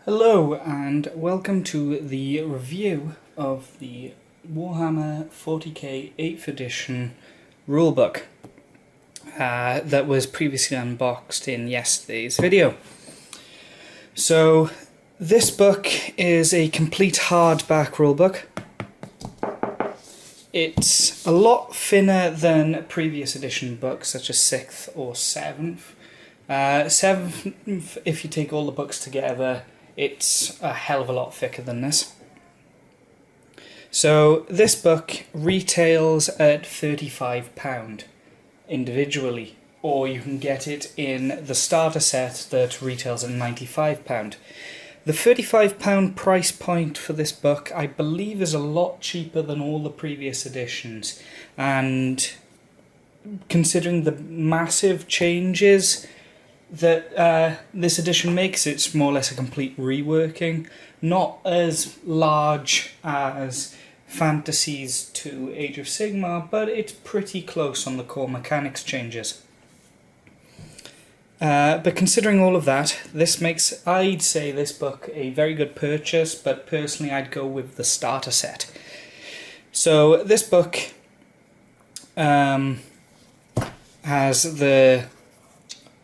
Hello and welcome to the review of the Warhammer 40k 8th edition rulebook that was previously unboxed in yesterday's video. So this book is a complete hardback rulebook. It's a lot thinner than previous edition books such as 6th or 7th. 7th, if you take all the books together, it's a hell of a lot thicker than this. So this book retails at £35 individually, or you can get it in the starter set that retails at £95. The £35 price point for this book, I believe, is a lot cheaper than all the previous editions, and considering the massive changes that this edition makes, it's more or less a complete reworking. Not as large as Fantasies to Age of Sigmar, but it's pretty close on the core mechanics changes. But considering all of that, this makes, I'd say, this book a very good purchase, but personally I'd go with the starter set. So this book has the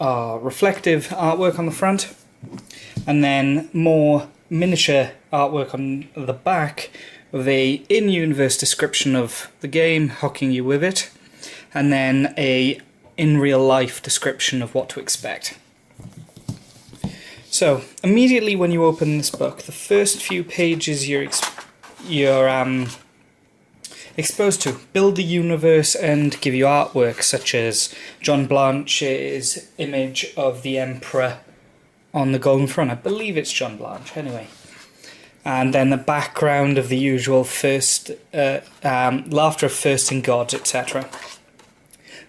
reflective artwork on the front, and then more miniature artwork on the back with a in-universe description of the game, hooking you with it, and then a in-real-life description of what to expect. So, immediately when you open this book, the first few pages you're exposed to build the universe and give you artwork such as John Blanche's image of the Emperor on the golden throne. I believe it's John Blanche, anyway. And then the background of the usual first laughter of thirsting gods, etc.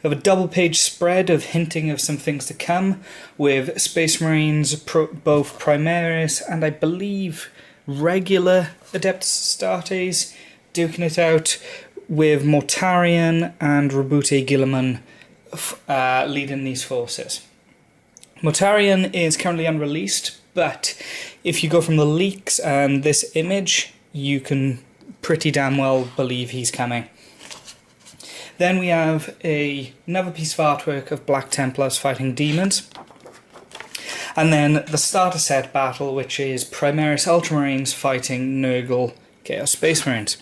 We have a double-page spread of hinting of some things to come, with Space Marines, both Primaris and I believe regular Adeptus Astartes, duking it out, with Mortarion and Roboute Guilliman leading these forces. Mortarion is currently unreleased, but if you go from the leaks and this image, you can pretty damn well believe he's coming. Then we have another piece of artwork of Black Templars fighting demons. And then the starter set battle, which is Primaris Ultramarines fighting Nurgle Chaos Space Marines.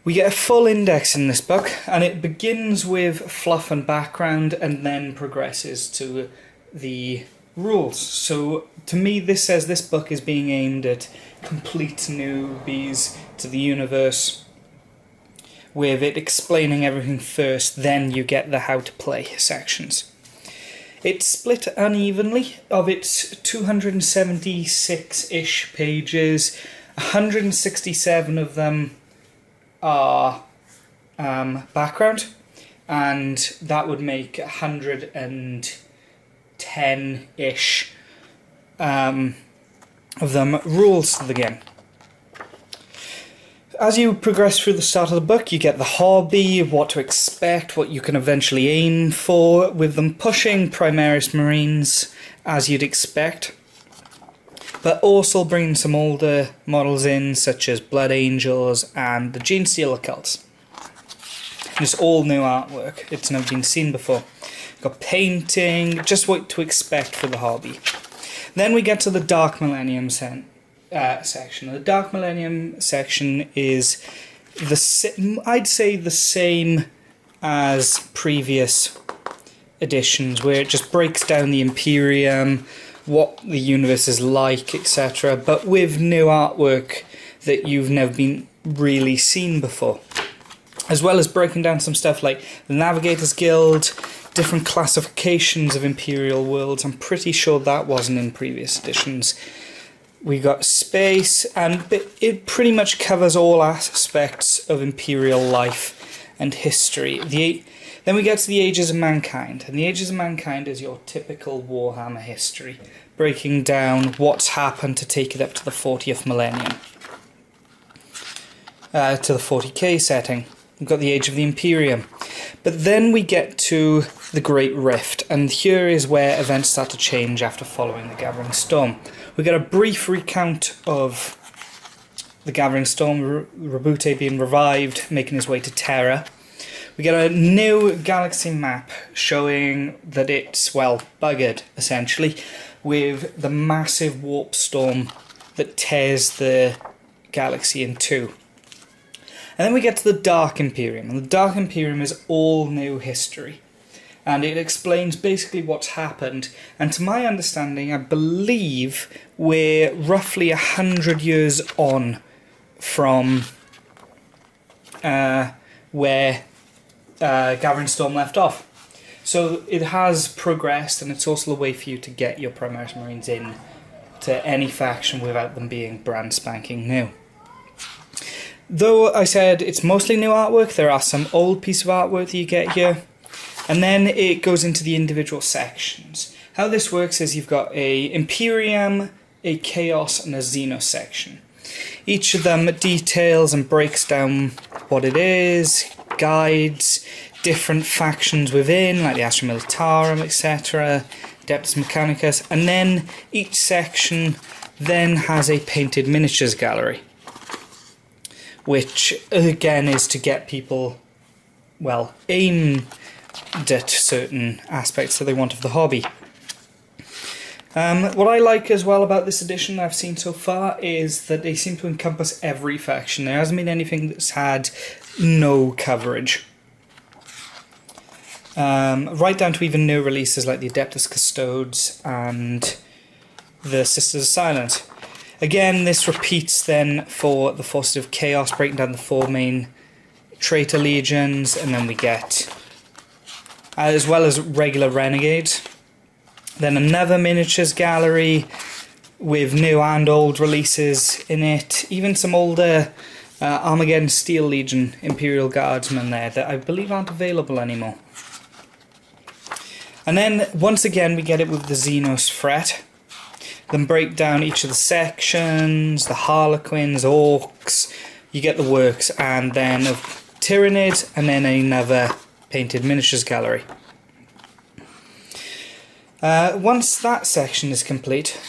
We get a full index in this book, and it begins with fluff and background and then progresses to the rules. So to me this says this book is being aimed at complete newbies to the universe, with it explaining everything first, then you get the how to play sections. It's split unevenly. Of its 276-ish pages, 167 of them are background, and that would make 110-ish of them rules to the game. As you progress through the start of the book, you get the hobby, what to expect, what you can eventually aim for, with them pushing Primaris Marines as you'd expect, but also bringing some older models in, such as Blood Angels and the Genestealer cults. It's all new artwork, it's never been seen before. Got painting, just what to expect for the hobby. Then we get to the Dark Millennium section. The Dark Millennium section is I'd say the same as previous editions, where it just breaks down the Imperium, what the universe is like, etc., but with new artwork that you've never been really seen before, as well as breaking down some stuff like the Navigators Guild, different classifications of Imperial worlds. I'm pretty sure that wasn't in previous editions. We got space, and it pretty much covers all aspects of Imperial life and history. Then we get to the Ages of Mankind, and the Ages of Mankind is your typical Warhammer history, breaking down what's happened to take it up to the 40th millennium, to the 40k setting. We've got the Age of the Imperium. But then we get to the Great Rift, and here is where events start to change after following the Gathering Storm. We get a brief recount of the Gathering Storm, Rabute being revived, making his way to Terra. We get a new galaxy map showing that it's, well, buggered, essentially, with the massive warp storm that tears the galaxy in two. And then we get to the Dark Imperium, and the Dark Imperium is all new history. And it explains basically what's happened. And to my understanding, I believe we're roughly 100 years on from where Gathering Storm left off. So it has progressed, and it's also a way for you to get your Primaris Marines in to any faction without them being brand spanking new. Though I said it's mostly new artwork, there are some old pieces of artwork that you get here. And then it goes into the individual sections. How this works is you've got a Imperium, a Chaos, and a Xenos section. Each of them details and breaks down what it is, guides different factions within, like the Astra Militarum, etc., Adeptus Mechanicus, and then each section then has a painted miniatures gallery, which again is to get people, well, aimed at certain aspects that they want of the hobby. What I like as well about this edition that I've seen so far is that they seem to encompass every faction. There hasn't been anything that's had no coverage. Right down to even new releases like the Adeptus Custodes and the Sisters of Silence. Again, this repeats then for the Forces of Chaos, breaking down the four main traitor legions, and then we get, as well as regular renegades, then another miniatures gallery with new and old releases in it, even some older Armageddon Steel Legion Imperial Guardsmen there that I believe aren't available anymore. And then once again we get it with the Xenos Fret. Then break down each of the sections, the Harlequins, Orcs, you get the works, and then a Tyrannid, and then another painted miniatures gallery. Once that section is complete,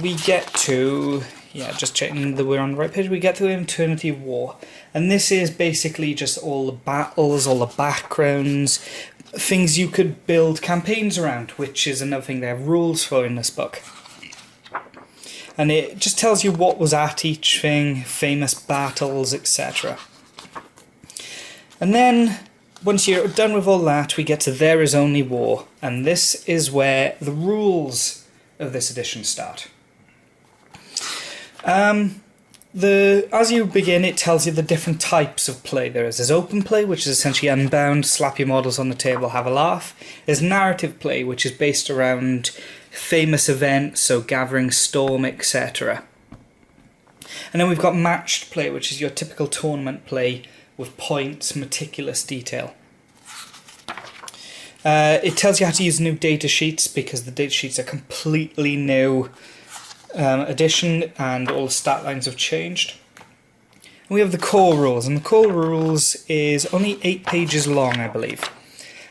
we get to, just checking that we're on the right page, we get to Eternity War. And this is basically just all the battles, all the backgrounds, things you could build campaigns around, which is another thing they have rules for in this book. And it just tells you what was at each thing, famous battles, etc. And then, once you're done with all that, we get to There Is Only War. And this is where the rules of this edition start. As you begin, it tells you the different types of play there is. There's open play, which is essentially unbound, slap your models on the table, have a laugh. There's narrative play, which is based around famous events, so Gathering Storm, etc. And then we've got matched play, which is your typical tournament play with points, meticulous detail. It tells you how to use new data sheets because the data sheets are completely new edition and all the stat lines have changed. And we have the core rules, and the core rules is only 8 pages long, I believe.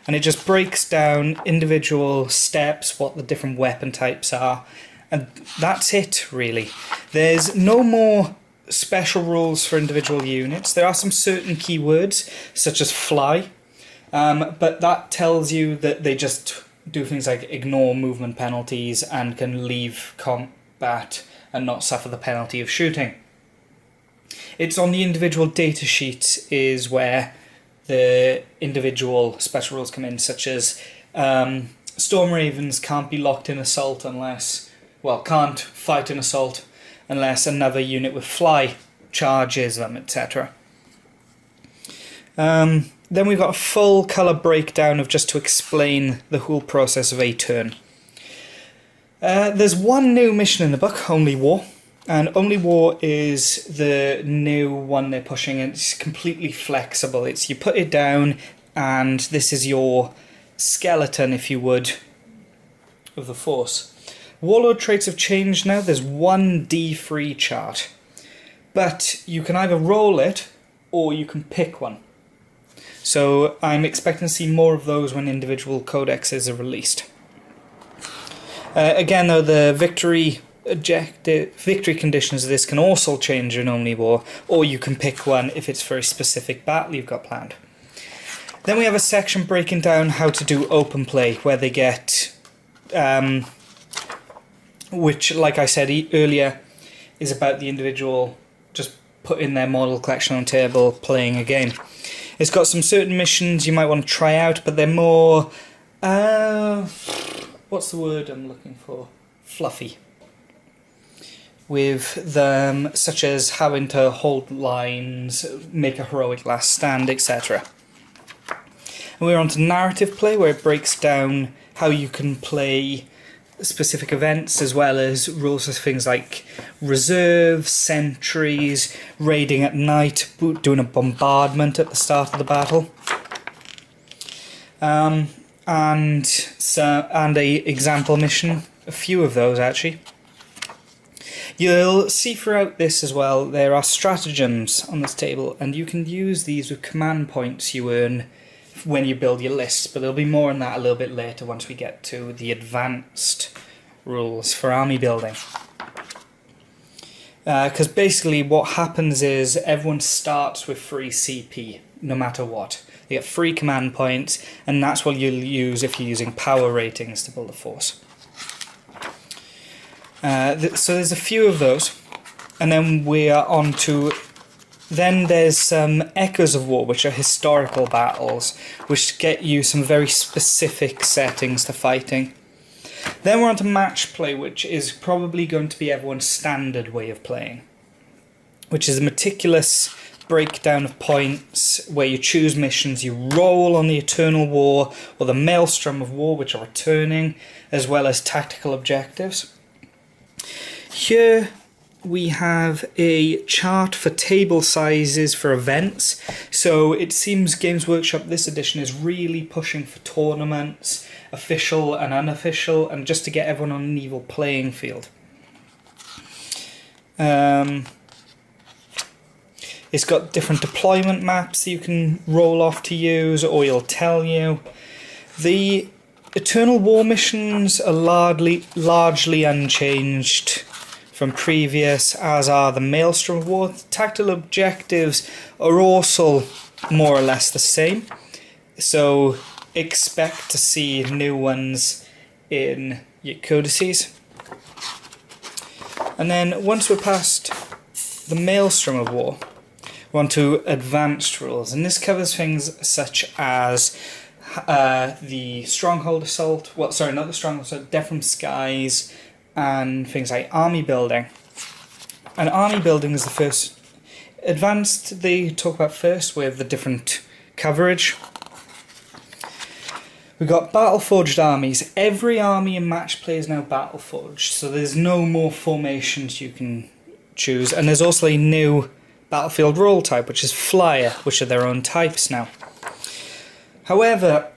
And it just breaks down individual steps, what the different weapon types are, and that's it, really. There's no more special rules for individual units. There are some certain keywords, such as fly, but that tells you that they just do things like ignore movement penalties and can leave combat and not suffer the penalty of shooting. It's on the individual data sheets is where the individual special rules come in, such as Storm Ravens can't be locked in assault unless, can't fight in assault unless another unit with fly charges them, etc. Then we've got a full colour breakdown of just to explain the whole process of a turn. There's one new mission in the book, Only War. And Only War is the new one they're pushing. It's completely flexible. It's you put it down and this is your skeleton, if you would, of the force. Warlord traits have changed now. There's one D3 chart. But you can either roll it or you can pick one. So I'm expecting to see more of those when individual codexes are released. Again though, the victory conditions of this can also change in Omnivore, or you can pick one if it's for a specific battle you've got planned. Then we have a section breaking down how to do open play, where they get, which like I said earlier, is about the individual just putting their model collection on the table, playing a game. It's got some certain missions you might want to try out, but they're more, what's the word I'm looking for? Fluffy. With them, such as having to hold lines, make a heroic last stand, etc. And we're on to narrative play, where it breaks down how you can play specific events, as well as rules of things like reserves, sentries, raiding at night, doing a bombardment at the start of the battle, and a example mission, a few of those actually. You'll see throughout this as well there are stratagems on this table, and you can use these with command points you earn when you build your lists, but there'll be more on that a little bit later once we get to the advanced rules for army building. Because basically what happens is everyone starts with free CP, no matter what. You get free command points, and that's what you'll use if you're using power ratings to build a force. So there's a few of those, and then we are on to... Then there's some Echoes of War, which are historical battles, which get you some very specific settings to fighting. Then we're on to match play, which is probably going to be everyone's standard way of playing, which is a meticulous breakdown of points where you choose missions, you roll on the Eternal War or the Maelstrom of War, which are returning, as well as tactical objectives. Here we have a chart for table sizes for events. So it seems Games Workshop this edition is really pushing for tournaments, official and unofficial, and just to get everyone on an equal playing field. It's got different deployment maps that you can roll off to use, or it'll tell you. The Eternal War missions are largely unchanged from previous, as are the Maelstrom of War. The tactical objectives are also more or less the same, so expect to see new ones in your codices. And then once we're past the Maelstrom of War, we're on to advanced rules, and this covers things such as the Stronghold Assault, well, sorry, not the Stronghold Assault, Death from Skies, and things like army building. And army building is the first. Advanced, they talk about first with the different coverage. We've got battle-forged armies. Every army in match play is now battle-forged, so there's no more formations you can choose. And there's also a new battlefield role type, which is Flyer, which are their own types now. However,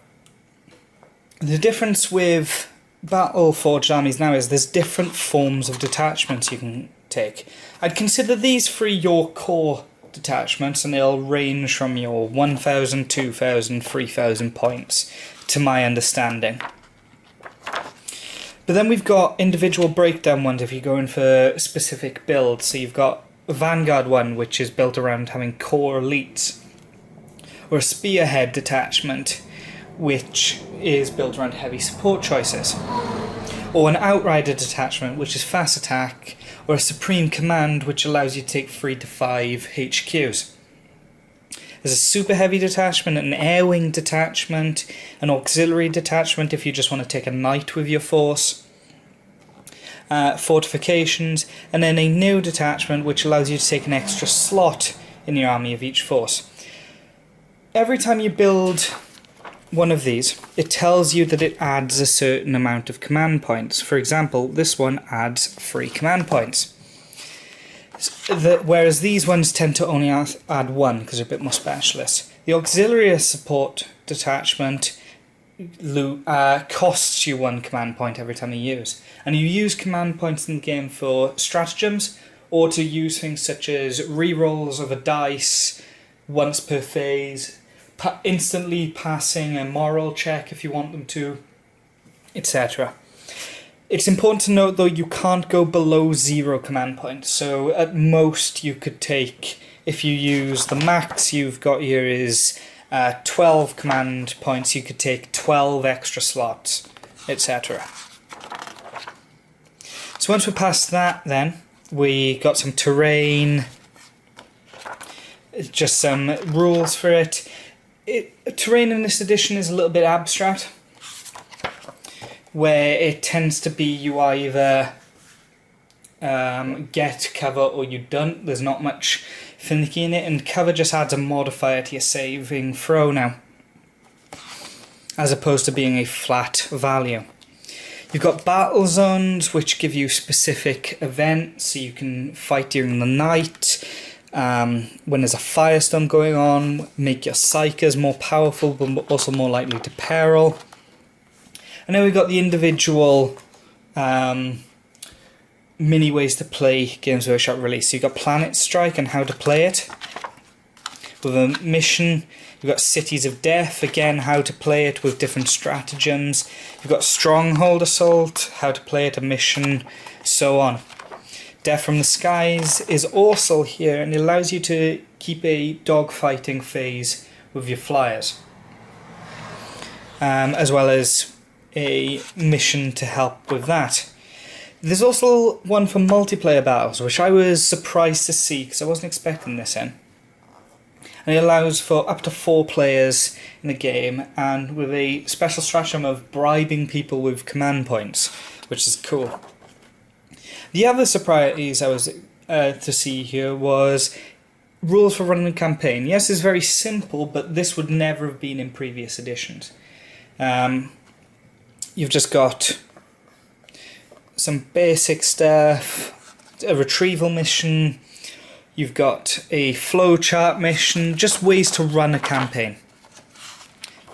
the difference with battle-forged armies now is there's different forms of detachments you can take. I'd consider these three your core detachments, and they'll range from your 1,000, 2,000, 3,000 points, to my understanding. But then we've got individual breakdown ones if you're going for specific builds. So you've got a Vanguard one, which is built around having core elites, or a Spearhead detachment, which is built around heavy support choices, or an Outrider detachment, which is fast attack, or a Supreme Command, which allows you to take 3 to 5 HQs. There's a super heavy detachment, an air wing detachment, an auxiliary detachment if you just want to take a knight with your force, fortifications, and then a new detachment which allows you to take an extra slot in your army of each force. Every time you build one of these, it tells you that it adds a certain amount of command points. For example, this one adds 3 command points. Whereas these ones tend to only add 1 because they're a bit more specialist. The auxiliary support detachment costs you 1 command point every time you use. And you use command points in the game for stratagems, or to use things such as rerolls of a dice once per phase, instantly passing a moral check if you want them to, etc. It's important to note though you can't go below 0 command points, so at most you could take, if you use the max you've got here is 12 command points, you could take 12 extra slots, etc. So once we're past that then, we got some terrain, just some rules for it. Terrain in this edition is a little bit abstract, where it tends to be you either get cover or you don't. There's not much finicky in it, and cover just adds a modifier to your saving throw now, as opposed to being a flat value. You've got battle zones, which give you specific events, so you can fight during the night, when there's a firestorm going on, make your psychers more powerful but also more likely to peril. And then we've got the individual mini ways to play Games Workshop release. So you've got Planet Strike and how to play it. With a mission, you've got Cities of Death, again how to play it with different stratagems. You've got Stronghold Assault, how to play it, a mission, so on. Death from the Skies is also here, and it allows you to keep a dogfighting phase with your flyers, as well as a mission to help with that. There's also one for multiplayer battles, which I was surprised to see because I wasn't expecting this in. And it allows for up to 4 players in the game, and with a special stratagem of bribing people with command points, which is cool. The other surprise I was to see here was rules for running a campaign. Yes, it's very simple, but this would never have been in previous editions. You've just got some basic stuff, a retrieval mission, you've got a flowchart mission, just ways to run a campaign.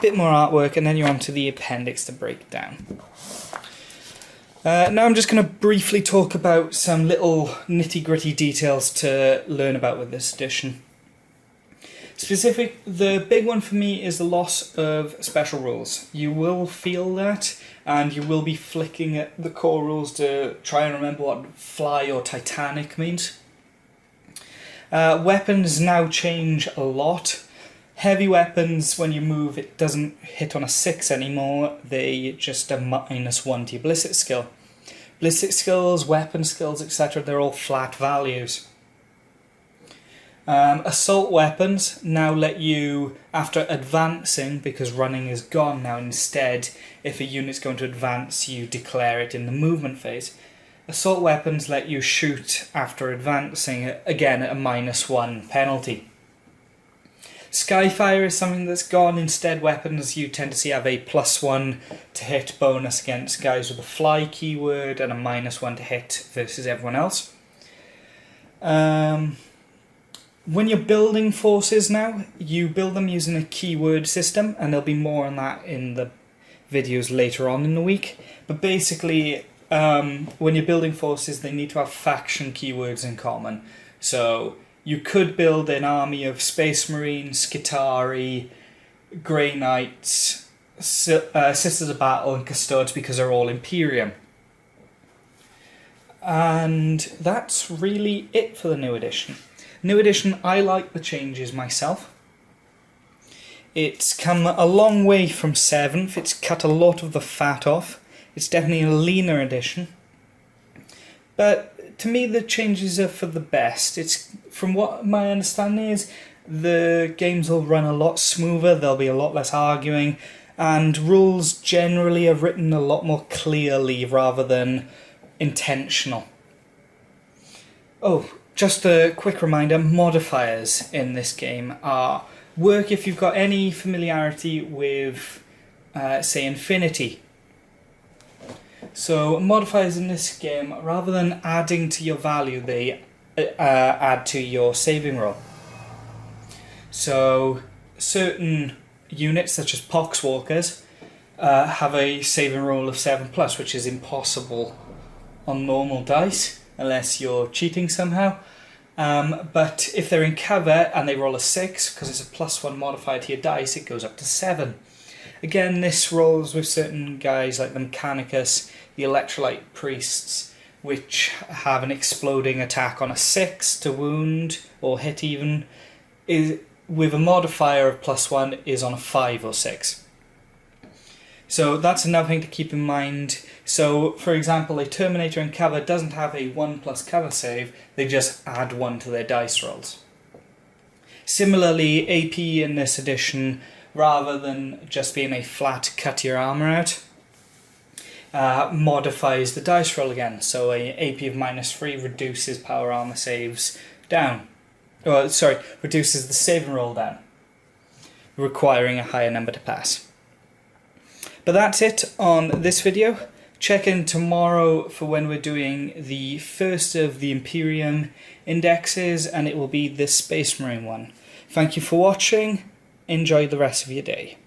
Bit more artwork, and then you're on to the appendix to break down. Now I'm just going to briefly talk about some little nitty-gritty details to learn about with this edition. The big one for me is the loss of special rules. You will feel that, and you will be flicking at the core rules to try and remember what fly or Titanic means. Weapons now change a lot. Heavy weapons, when you move, it doesn't hit on a 6 anymore, they just a -1 to your ballistic skill. Ballistic skills, weapon skills, etc., they're all flat values. Assault weapons now let you, after advancing, because running is gone now, instead, if a unit's going to advance, you declare it in the movement phase. Assault weapons let you shoot after advancing, again at a -1 penalty. Skyfire is something that's gone. Instead, weapons you tend to see have a +1 to hit bonus against guys with a fly keyword and a -1 to hit versus everyone else. When you're building forces now, you build them using a keyword system, and there'll be more on that in the videos later on in the week. But basically, when you're building forces, they need to have faction keywords in common. So you could build an army of Space Marines, Skitarii, Grey Knights, Sisters of Battle, and Custodes because they're all Imperium. And that's really it for the new edition. New edition, I like the changes myself. It's come a long way from 7th, it's cut a lot of the fat off. It's definitely a leaner edition. But to me the changes are for the best. It's, from what my understanding is, the games will run a lot smoother, there'll be a lot less arguing, and rules generally are written a lot more clearly rather than intentional. Oh, just a quick reminder, modifiers in this game work if you've got any familiarity with, say, Infinity. So modifiers in this game, rather than adding to your value, they add to your saving roll. So certain units, such as Poxwalkers, have a saving roll of 7+, which is impossible on normal dice, unless you're cheating somehow. But if they're in cover and they roll a 6, because it's a +1 modifier to your dice, it goes up to 7. Again, this rolls with certain guys like the Mechanicus, the Electrolyte Priests, which have an exploding attack on a 6 to wound or hit even, with a modifier of +1 is on a 5 or 6. So that's another thing to keep in mind. So, for example, a Terminator in cover doesn't have a 1+ cover save, they just add 1 to their dice rolls. Similarly, AP in this edition, rather than just being a flat cut your armor out, modifies the dice roll again. So a AP of -3 reduces power armor saves down. Reduces the save and roll down, requiring a higher number to pass. But that's it on this video. Check in tomorrow for when we're doing the first of the Imperium indexes, and it will be the Space Marine one. Thank you for watching. Enjoy the rest of your day.